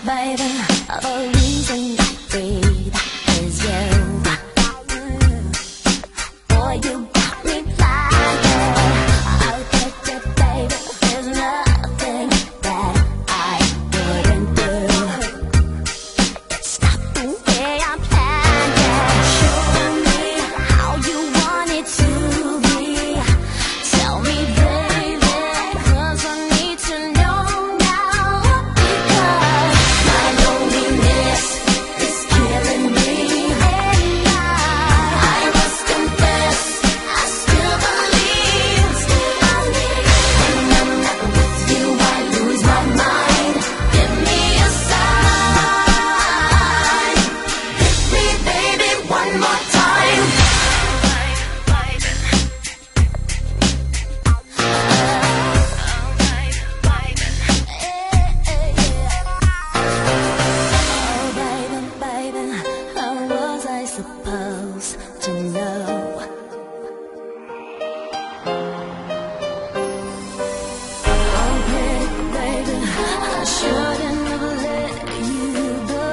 baby, the reason I breathe is you. Boy, you got me flying. I'll get you, baby. There's nothing that I wouldn't do. Stop the way I'm planning. Show me how you want it to be. Tell me, baby, 'cause I need to know now. Because my loneliness is killing me, and I must confess, I still believe. When I'm not with you, I lose my mind. Give me a sign. Hit me, baby, one more time. Oh, baby, baby, how was I supposed to know? Oh, baby, baby, I shouldn't have let you go.